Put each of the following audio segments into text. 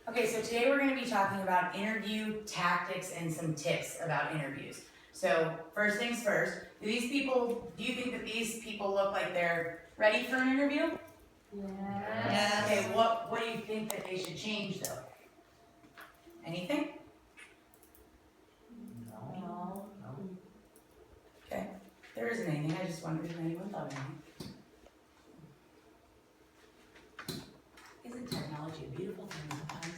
Okay, so today we're going to be talking about interview tactics and some tips about interviews. So first things first, do you think that these people look like they're ready for an interview? Yes. Okay, what do you think that they should change though? Anything? No. Okay, there isn't anything, I just wondered if anyone thought of anything. Isn't technology a beautiful thing sometimes?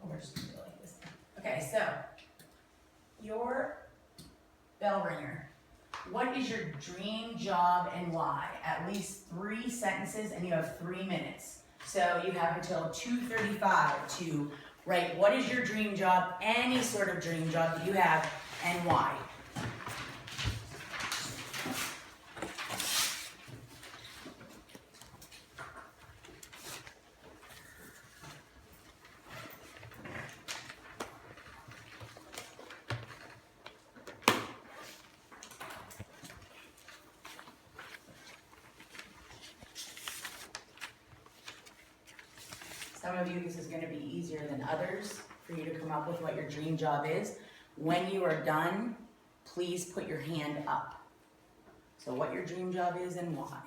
Oh, we're just gonna go like this. Okay, so your bell ringer. What is your dream job and why? At least 3 sentences, and you have 3 minutes. So you have until 2:35 to write what is your dream job, any sort of dream job that you have, and why. Some of you, this is going to be easier than others for you to come up with what your dream job is. When you are done, please put your hand up. So what your dream job is and why.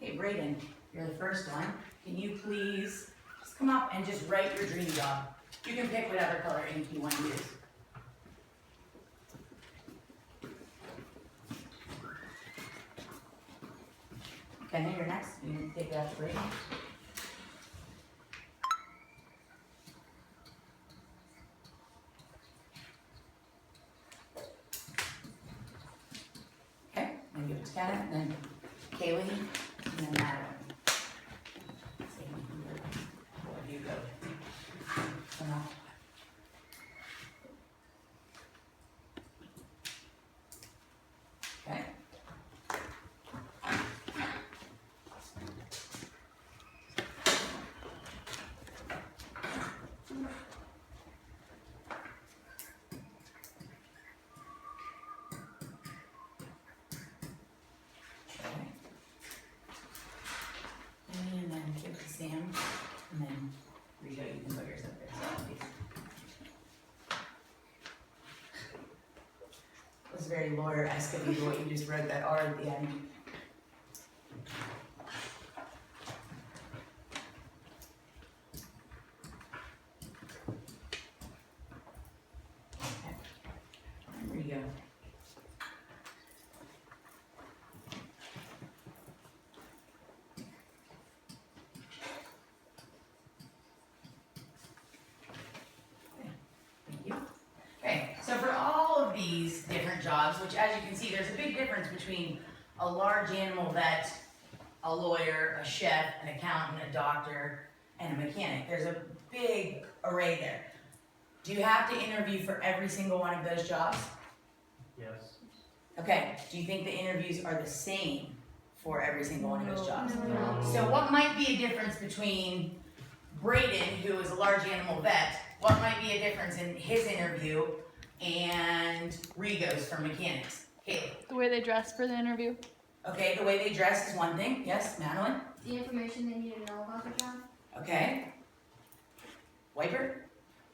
Okay, Brayden, you're the first one. Can you please just come up and just write your dream job? You can pick whatever color ink you want to use. Kenny, you're next. You can take it after Brayden. Okay, and give it to Kenna, and then Kaylee, and then Madeline. So where do you go? So now. Okay. Okay. And then give it to Sam, and then Rita, you can put yours up there, so please. It was very lawyer-esque of you, the way you just wrote that R at the end. Okay. There you go. Thank you. Okay, so for all of these different jobs, which as you can see, there's a big difference between a large animal vet, a lawyer, a chef, an accountant, a doctor, and a mechanic. There's a big array there. Do you have to interview for every single one of those jobs? Yes. Okay, do you think the interviews are the same for every single one of those jobs? No. So what might be a difference between Brayden, who is a large animal vet, what might be a difference in his interview and Rigos for mechanics? Kaylee. The way they dress for the interview. Okay, the way they dress is one thing. Yes, Madeline? The information they need to know about the job. Okay. Wiper?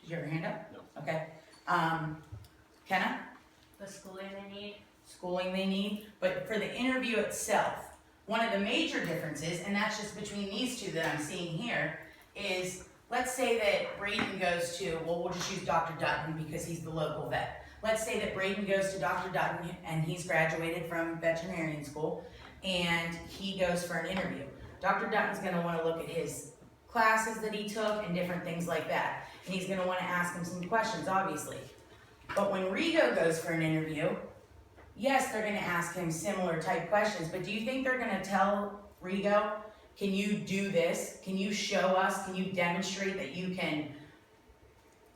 Did you have your hand up? No. Okay. Kenna? The schooling they need. Schooling they need. But for the interview itself, one of the major differences, and that's just between these two that I'm seeing here, is let's say that Brayden goes to, well, we'll just use Dr. Dutton because he's the local vet. Let's say that Brayden goes to Dr. Dutton and he's graduated from veterinarian school and he goes for an interview. Dr. Dutton's gonna wanna look at his classes that he took and different things like that. And he's gonna wanna ask him some questions, obviously. But when Rigo goes for an interview, yes, they're gonna ask him similar type questions, but do you think they're gonna tell Rigo, can you do this? Can you show us? Can you demonstrate that you can,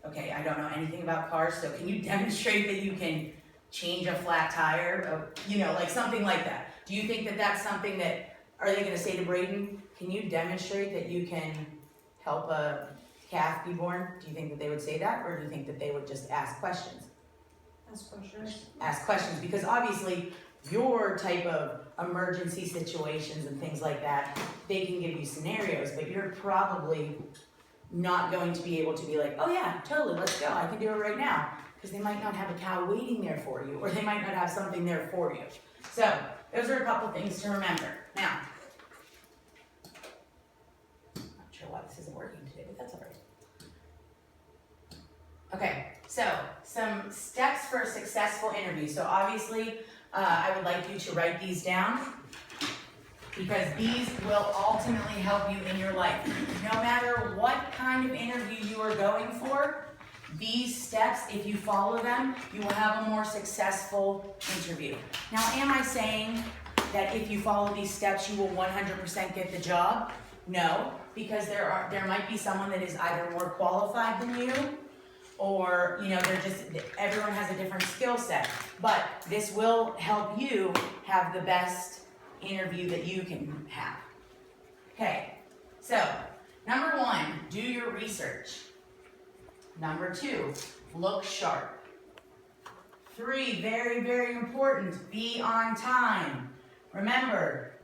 okay, I don't know anything about cars, so can you demonstrate that you can change a flat tire? You know, like something like that. Do you think that that's something that, are they gonna say to Braden, can you demonstrate that you can help a calf be born? Do you think that they would say that, or do you think that they would just ask questions? Ask questions. Ask questions, because obviously your type of emergency situations and things like that, they can give you scenarios, but you're probably not going to be able to be like, oh yeah, totally, let's go, I can do it right now. Because they might not have a cow waiting there for you, or they might not have something there for you. So, those are a couple things to remember. Now, not sure why this isn't working today, but that's all right. Okay, so some steps for a successful interview. So obviously, I would like you to write these down because these will ultimately help you in your life. No matter what kind of interview you are going for, these steps, if you follow them, you will have a more successful interview. Now, am I saying that if you follow these steps, you will 100% get the job? No, because there might be someone that is either more qualified than you, or, you know, everyone has a different skill set. But this will help you have the best interview that you can have. Okay, so, number 1, do your research. Number 2, look sharp. 3, very, very important, be on time. Remember,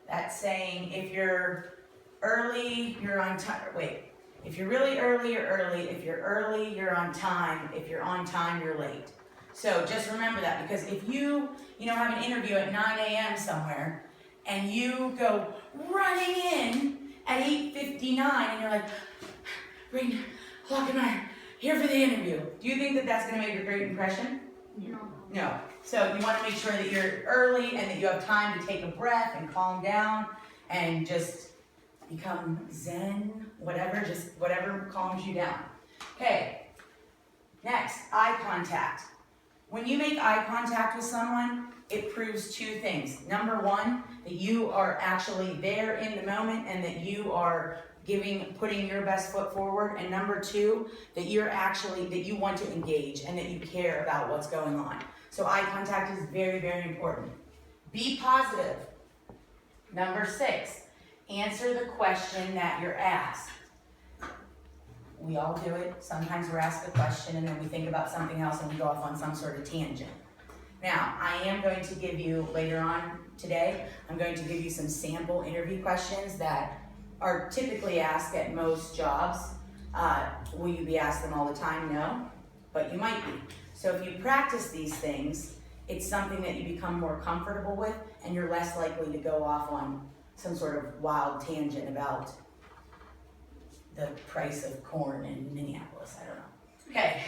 that saying, if you're early, you're on time. Wait. If you're really early, you're early. If you're early, you're on time. If you're on time, you're late. So just remember that, because if you have an interview at 9 a.m. somewhere, and you go running in at 8:59, and you're like, Braden, Locke and I are here for the interview. Do you think that that's going to make a great impression? No. No. So you want to make sure that you're early and that you have time to take a breath and calm down and just become zen, whatever calms you down. Okay, next, eye contact. When you make eye contact with someone, it proves 2 things. Number 1, that you are actually there in the moment and that you are putting your best foot forward. And number 2, that you want to engage and that you care about what's going on. So eye contact is very, very important. Be positive. Number 6, answer the question that you're asked. We all do it. Sometimes we're asked a question and then we think about something else and we go off on some sort of tangent. Now, I am going to give you, later on today, I'm going to give you some sample interview questions that are typically asked at most jobs. Will you be asked them all the time? No, but you might be. So if you practice these things, it's something that you become more comfortable with and you're less likely to go off on some sort of wild tangent about the price of corn in Minneapolis, I don't know. Okay,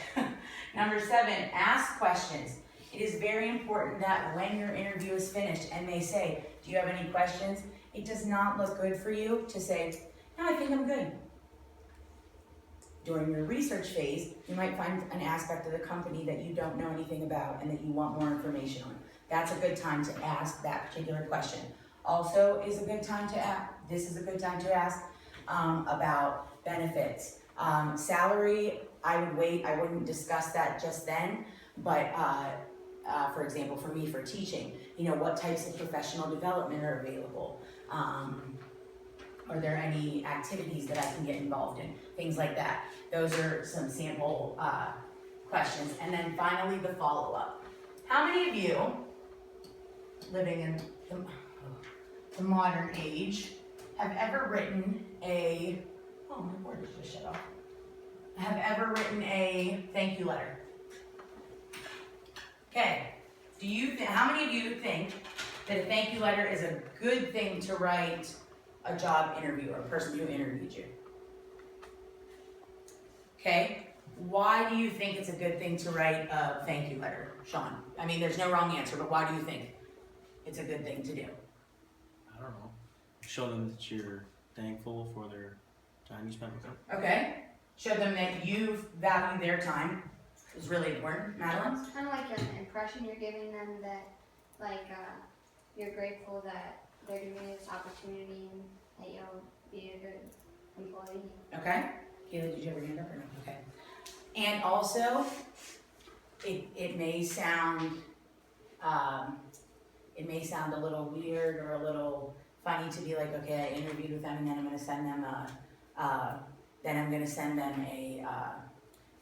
number 7, ask questions. It is very important that when your interview is finished and they say, do you have any questions? It does not look good for you to say, no, I think I'm good. During your research phase, you might find an aspect of the company that you don't know anything about and that you want more information on. That's a good time to ask that particular question. Also is a good time to ask, this is a good time to ask about benefits. Salary, I would wait, I wouldn't discuss that just then, but for example, for me, for teaching, what types of professional development are available? Are there any activities that I can get involved in? Things like that. Those are some sample questions. And then finally, the follow-up. How many of you, living in the modern age, have ever written oh, my board just shut off. Have ever written a thank you letter? Okay, how many of you think that a thank you letter is a good thing to write a job interview or a person who interviewed you? Okay, why do you think it's a good thing to write a thank you letter, Sean? I mean, there's no wrong answer, but why do you think it's a good thing to do? I don't know. show them that you're thankful for their time you spent with them. Okay, show them that you value their time, is really important. Madeline? It's kind of like an impression you're giving them that, like, you're grateful that they're giving you this opportunity and that you'll be a good employee. Okay. Kayla, did you have your hand up or no? Okay. And also, it may sound, a little weird or a little funny to be like, okay, I interviewed with them and then I'm gonna send them a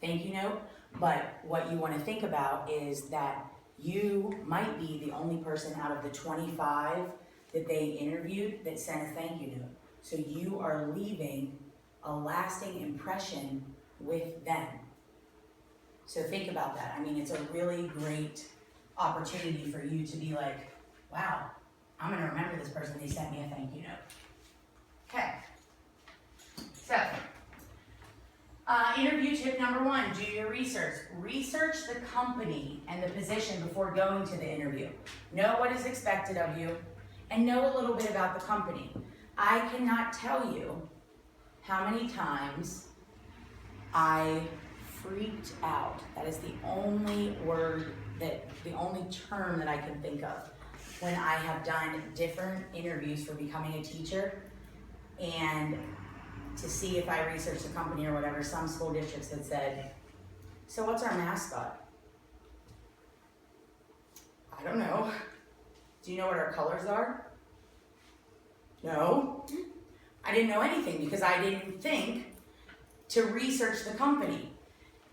thank you note. But what you wanna think about is that you might be the only person out of the 25 that they interviewed that sent a thank you note. So you are leaving a lasting impression with them. So think about that. I mean, it's a really great opportunity for you to be like, wow, I'm gonna remember this person, they sent me a thank you note. Okay. So, interview tip number 1, do your research. Research the company and the position before going to the interview. Know what is expected of you and know a little bit about the company. I cannot tell you how many times I freaked out. That is the only term that I can think of when I have done different interviews for becoming a teacher and to see if I researched the company or whatever. Some school districts had said, so what's our mascot? I don't know. Do you know what our colors are? No. I didn't know anything because I didn't think to research the company.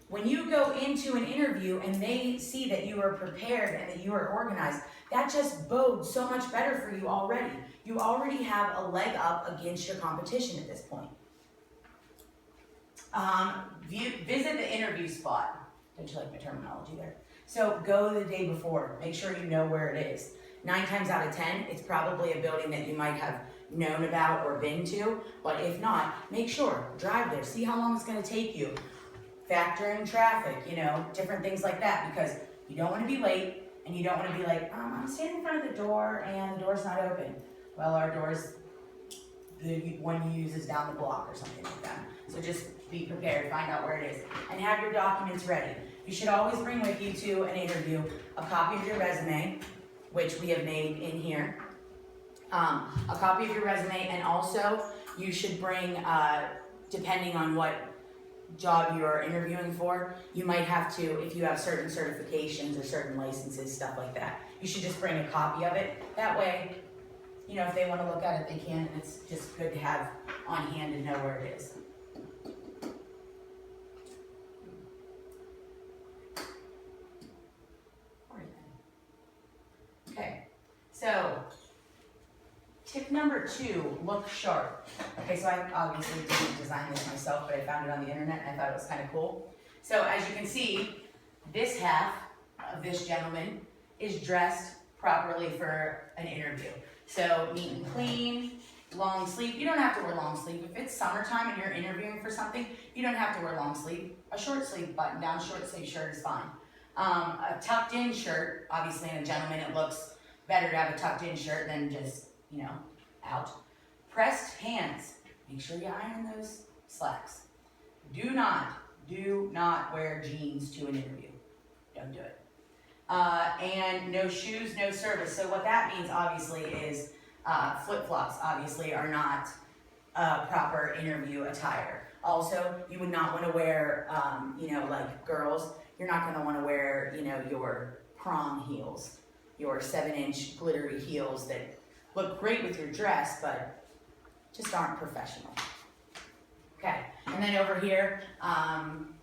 When you go into an interview and they see that you are prepared and that you are organized, that just bodes so much better for you already. You already have a leg up against your competition at this point. Visit the interview spot. Don't you like my terminology there? So go the day before. Make sure you know where it is. 9 times out of 10, it's probably a building that you might have known about or been to, but if not, make sure, drive there, see how long it's gonna take you. Factor in traffic, different things like that, because you don't wanna be late, and you don't wanna be like, I'm standing in front of the door and the door's not open. Well, our door's, the one you use is down the block or something like that. So just be prepared, find out where it is, and have your documents ready. You should always bring with you to an interview a copy of your resume, which we have made in here. A copy of your resume, and also you should bring, depending on what job you're interviewing for, you might have to, if you have certain certifications or certain licenses, stuff like that, you should just bring a copy of it. That way, if they want to look at it, they can, and it's just good to have on hand and know where it is. Okay, so tip number 2, look sharp. Okay, so I obviously didn't design this myself, but I found it on the internet and I thought it was kind of cool. So as you can see, this half of this gentleman is dressed properly for an interview. So neat and clean, long sleeve. You don't have to wear long sleeve. If it's summertime and you're interviewing for something, you don't have to wear long sleeve. A short sleeve button down, short sleeve shirt is fine. A tucked in shirt, obviously in a gentleman it looks better to have a tucked in shirt than just, out. Pressed pants, make sure you iron those slacks. Do not wear jeans to an interview. Don't do it. And no shoes, no service. So what that means obviously is flip-flops obviously are not proper interview attire. Also, you would not want to wear, like girls, you're not going to want to wear, your prom heels, your 7-inch glittery heels that look great with your dress, but just aren't professional. Okay, and then over here, on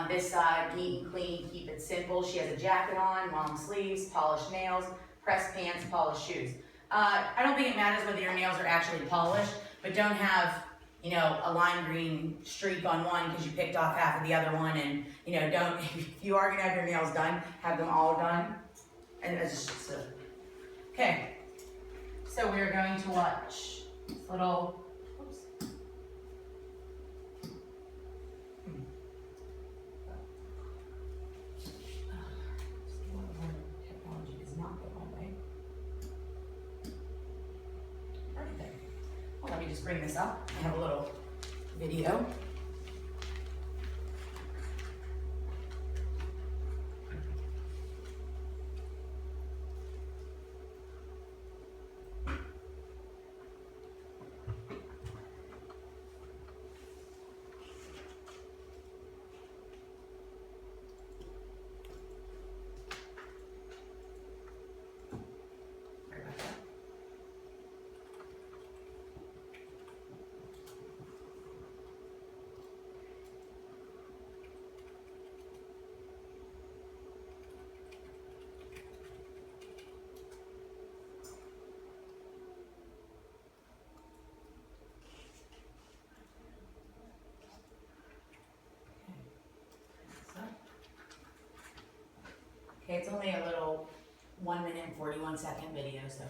this side, neat and clean, keep it simple. She has a jacket on, long sleeves, polished nails, pressed pants, polished shoes. I don't think it matters whether your nails are actually polished, but don't have, a lime green streak on one because you picked off half of the other one, and, don't, if you are gonna have your nails done, have them all done. And it's just, okay. So we're going to watch this little, oops. Technology does not go my way. let me just bring this up. I have a little video. Sorry about that. Okay, it's only a little 1 minute and 41-second video, so.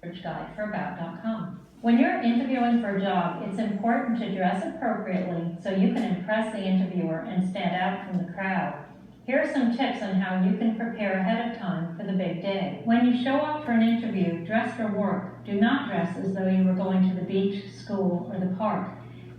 Research guide for About.com. When you're interviewing for a job, it's important to dress appropriately so you can impress the interviewer and stand out from the crowd. Here are some tips on how you can prepare ahead of time for the big day. When you show up for an interview, dress for work. Do not dress as though you were going to the beach, school, or the park.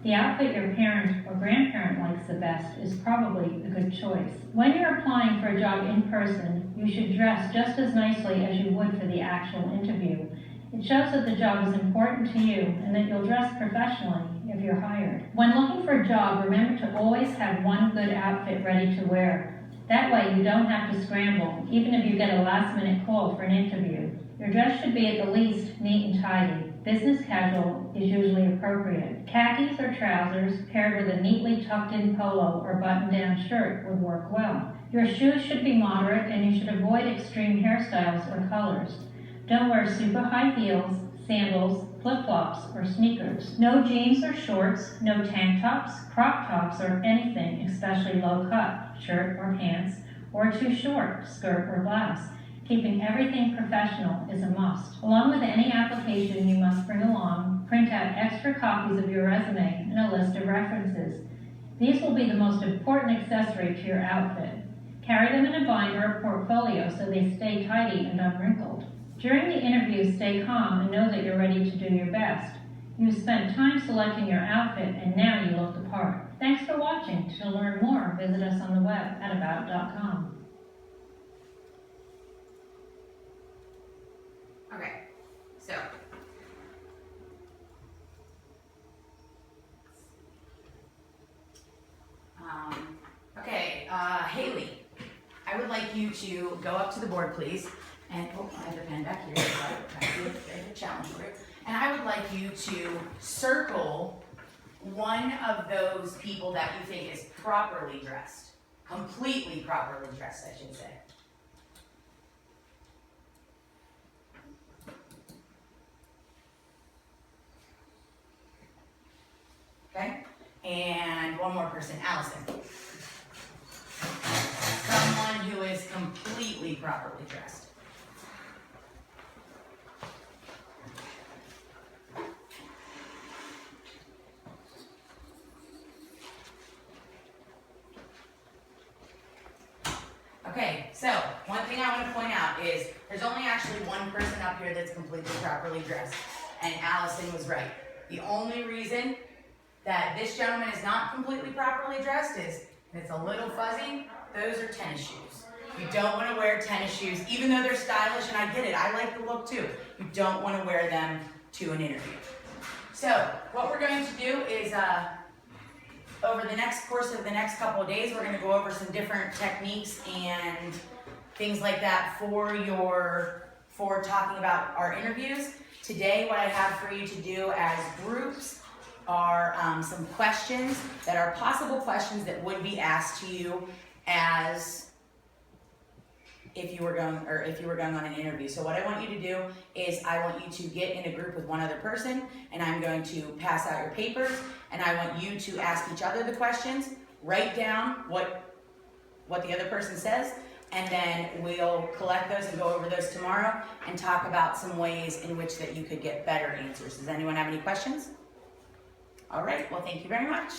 The outfit your parent or grandparent likes the best is probably a good choice. When you're applying for a job in person, you should dress just as nicely as you would for the actual interview. It shows that the job is important to you and that you'll dress professionally if you're hired. When looking for a job, remember to always have one good outfit ready to wear. That way you don't have to scramble, even if you get a last-minute call for an interview. Your dress should be at the least neat and tidy. Business casual is usually appropriate. Khakis or trousers paired with a neatly tucked-in polo or button-down shirt would work well. Your shoes should be moderate and you should avoid extreme hairstyles or colors. Don't wear super high heels, sandals, flip-flops, or sneakers. No jeans or shorts, no tank tops, crop tops, or anything, especially low-cut, shirt or pants, or too short, skirt or blouse. Keeping everything professional is a must. Along with any application you must bring along, print out extra copies of your resume and a list of references. These will be the most important accessory to your outfit. Carry them in a binder or portfolio so they stay tidy and unwrinkled. During the interview, stay calm and know that you're ready to do your best. You spent time selecting your outfit and now you look the part. Thanks for watching. To learn more, visit us on the web at About.com. Okay, so. Haley, I would like you to go up to the board, please. And, oh, I have the pen back here, so I have a challenge for you. And I would like you to circle one of those people that you think is properly dressed. Completely properly dressed, I should say. Okay? And one more person, Allison. Someone who is completely properly dressed. Okay, so one thing I want to point out is there's only actually one person up here that's completely properly dressed, and Allison was right. The only reason that this gentleman is not completely properly dressed is it's a little fuzzy. Those are tennis shoes. You don't want to wear tennis shoes, even though they're stylish, and I get it, I like the look too. You don't want to wear them to an interview. So what we're going to do is over the course of the next couple of days, we're going to go over some different techniques and things like that for talking about our interviews. Today, what I have for you to do as groups are some questions that are possible questions that would be asked to you as if you were going on an interview. So what I want you to do is I want you to get in a group with one other person, and I'm going to pass out your papers, and I want you to ask each other the questions, write down what the other person says, and then we'll collect those and go over those tomorrow and talk about some ways in which that you could get better answers. Does anyone have any questions? All right, well, thank you very much.